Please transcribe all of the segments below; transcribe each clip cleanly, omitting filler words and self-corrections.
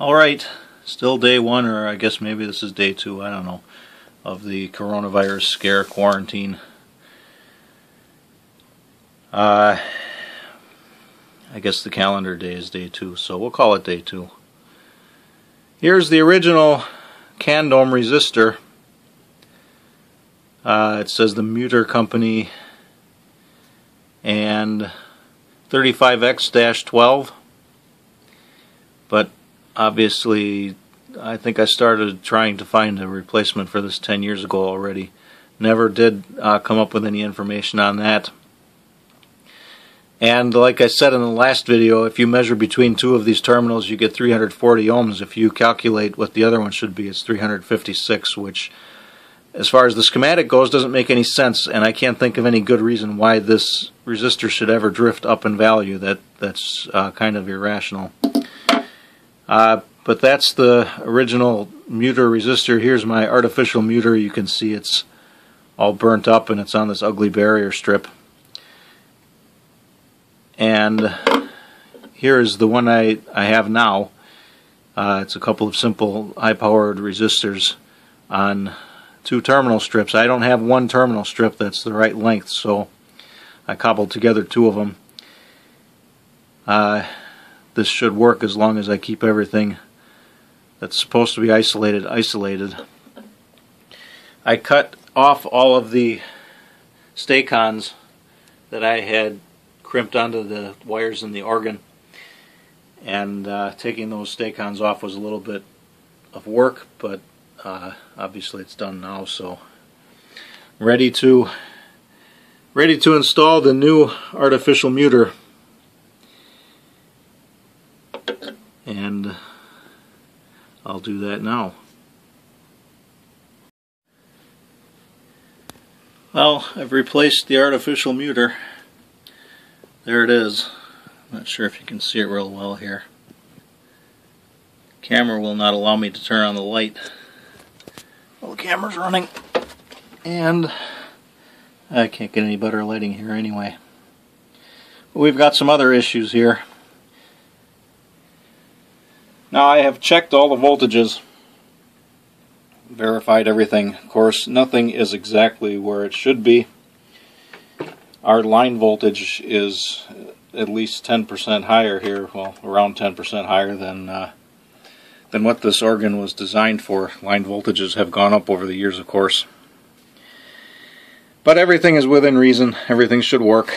Alright, still day one, or I guess maybe this is day two, I don't know, of the coronavirus scare quarantine. I guess the calendar day is day two, so we'll call it day two. Here's the original can-dome resistor. It says the Muter Company and 35X-12, but obviously I think I started trying to find a replacement for this 10 years ago already. Never did come up with any information on that. And like I said in the last video, if you measure between two of these terminals you get 340 ohms. If you calculate what the other one should be, it's 356, which as far as the schematic goes doesn't make any sense, and I can't think of any good reason why this resistor should ever drift up in value. That's kind of irrational. But that's the original Muter resistor. Here's my artificial Muter. You can see it's all burnt up and it's on this ugly barrier strip. And here is the one I have now. It's a couple of simple high-powered resistors on two terminal strips. I don't have one terminal strip that's the right length, so I cobbled together two of them. This should work as long as I keep everything that's supposed to be isolated. I cut off all of the stay-cons that I had crimped onto the wires in the organ, and taking those stay-cons off was a little bit of work, but obviously it's done now, so ready to install the new artificial Muter. And I'll do that now. Well, I've replaced the artificial Muter. There it is. Not sure if you can see it real well here. Camera will not allow me to turn on the light. Well, the camera's running, and I can't get any better lighting here anyway. But we've got some other issues here. Now, I have checked all the voltages, verified everything. Of course, nothing is exactly where it should be. Our line voltage is at least 10% higher here, well, around 10% higher than what this organ was designed for. Line voltages have gone up over the years, of course. But everything is within reason. Everything should work.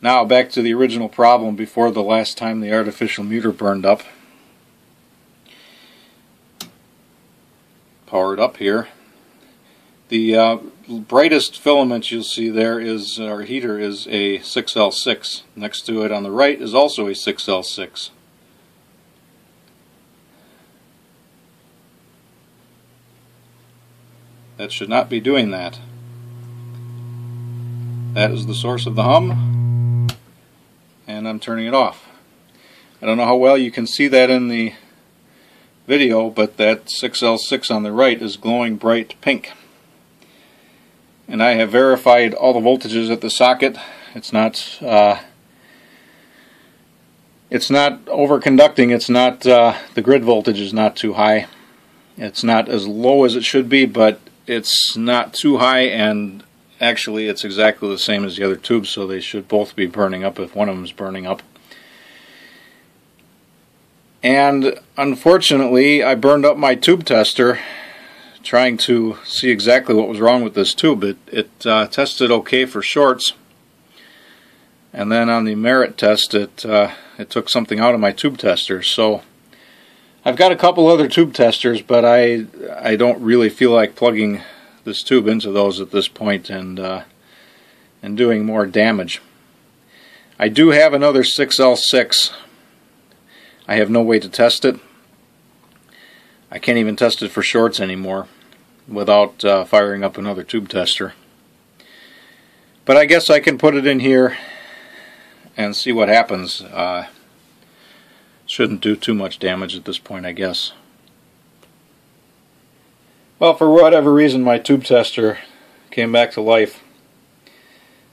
Now back to the original problem before the last time the artificial Muter burned up. Powered up here. The brightest filament you'll see there is, our heater is a 6L6. Next to it on the right is also a 6L6. That should not be doing that. That is the source of the hum, and I'm turning it off. I don't know how well you can see that in the video, but that 6L6 on the right is glowing bright pink. And I have verified all the voltages at the socket. It's not overconducting. It's not the grid voltage is not too high. It's not as low as it should be, but it's not too high, and actually it's exactly the same as the other tubes, so they should both be burning up if one of them is burning up. And unfortunately, I burned up my tube tester trying to see exactly what was wrong with this tube. It tested okay for shorts, and then on the merit test it took something out of my tube tester. So I've got a couple other tube testers, but I don't really feel like plugging this tube into those at this point and doing more damage. I do have another 6L6. I have no way to test it. I can't even test it for shorts anymore without firing up another tube tester. But I guess I can put it in here and see what happens. Shouldn't do too much damage at this point, I guess. Well, for whatever reason, my tube tester came back to life.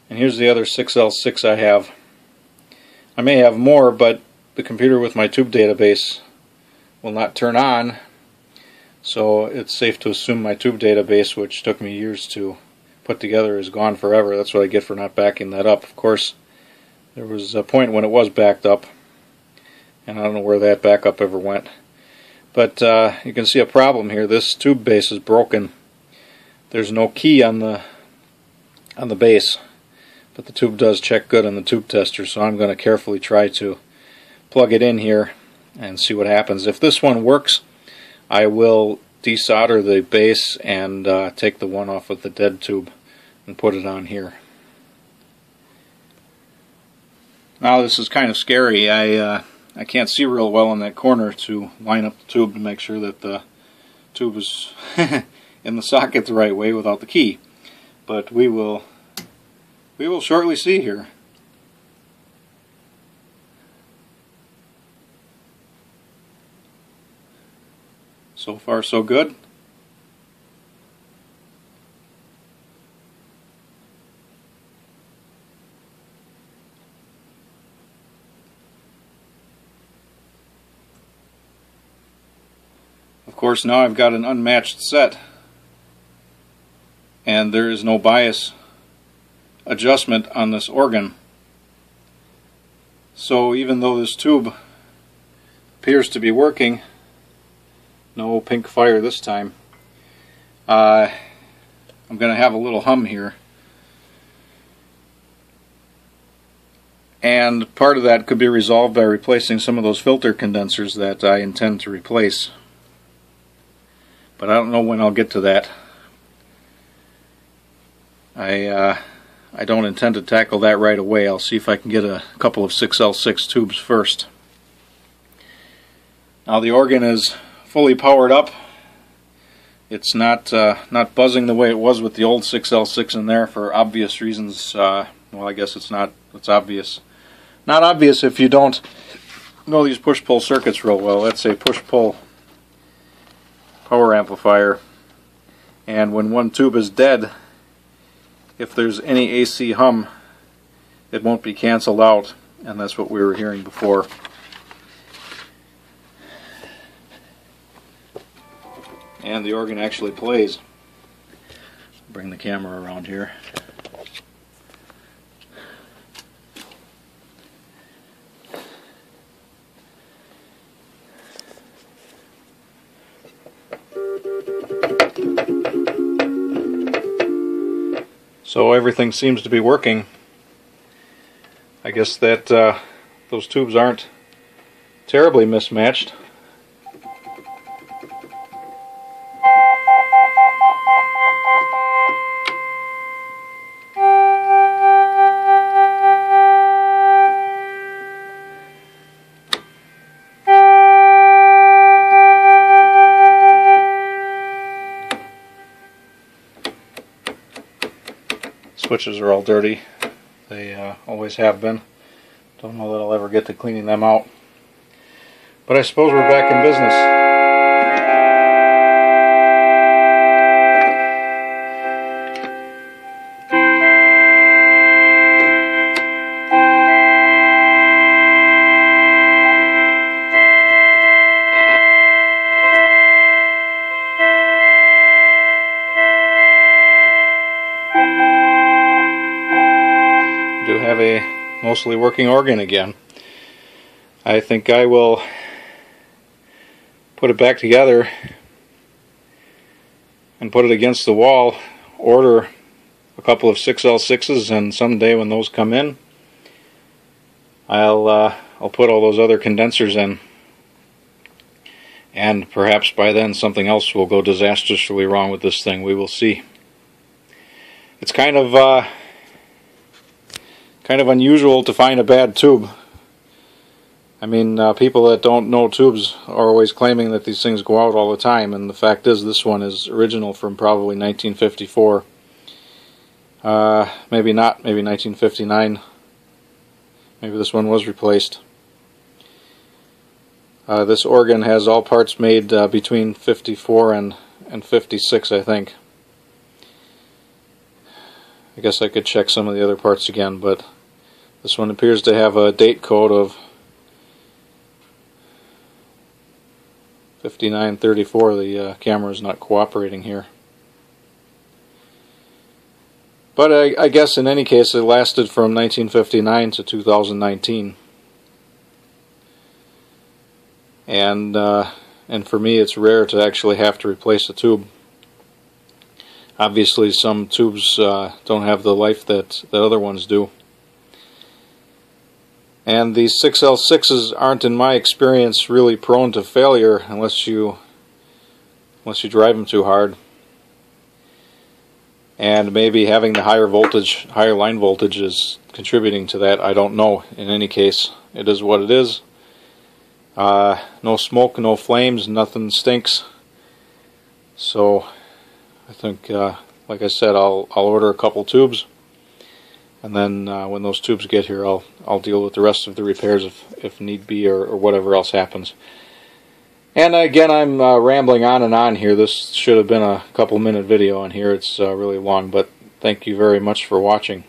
And here's the other 6L6 I have. I may have more, but the computer with my tube database will not turn on, so it's safe to assume my tube database, which took me years to put together, is gone forever. That's what I get for not backing that up. Of course, there was a point when it was backed up, and I don't know where that backup ever went. But you can see a problem here. This tube base is broken. There's no key on the base, but the tube does check good on the tube tester, so I'm going to carefully try to plug it in here and see what happens. If this one works, I will desolder the base and take the one off with the dead tube and put it on here. Now this is kind of scary. I can't see real well in that corner to line up the tube to make sure that the tube is in the socket the right way without the key. But we will shortly see here. So far so good. Of course, now I've got an unmatched set, and there is no bias adjustment on this organ. So even though this tube appears to be working, no pink fire this time, I'm going to have a little hum here. And part of that could be resolved by replacing some of those filter condensers that I intend to replace. But I don't know when I'll get to that. I don't intend to tackle that right away. I'll see if I can get a couple of 6L6 tubes first. Now the organ is fully powered up. It's not buzzing the way it was with the old 6L6 in there for obvious reasons. Well, I guess it's obvious. Not obvious if you don't know these push-pull circuits real well. That's a push-pull power amplifier, and when one tube is dead, if there's any AC hum, it won't be canceled out, and that's what we were hearing before. And the organ actually plays. Bring the camera around here. So everything seems to be working. I guess that those tubes aren't terribly mismatched. Switches are all dirty. They always have been. Don't know that I'll ever get to cleaning them out. But I suppose we're back in business. Do have a mostly working organ again. I think I will put it back together and put it against the wall, order a couple of 6L6s, and someday when those come in, I'll put all those other condensers in, and perhaps by then something else will go disastrously wrong with this thing. We will see. It's kind of unusual to find a bad tube. I mean, people that don't know tubes are always claiming that these things go out all the time, and the fact is this one is original from probably 1954. Maybe not, maybe 1959. Maybe this one was replaced. This organ has all parts made between 54 and 56, I think. I guess I could check some of the other parts again, but this one appears to have a date code of 5934, the camera is not cooperating here. But I guess in any case it lasted from 1959 to 2019. And for me it's rare to actually have to replace a tube. Obviously some tubes don't have the life that other ones do. And these 6L6s aren't, in my experience, really prone to failure unless you drive them too hard. And maybe having the higher line voltage is contributing to that. I don't know. In any case, it is what it is. No smoke, no flames, nothing stinks. So I think, like I said, I'll order a couple tubes. And then when those tubes get here, I'll deal with the rest of the repairs if need be, or whatever else happens. And again, I'm rambling on and on here. This should have been a couple-minute video on here. It's really long, but thank you very much for watching.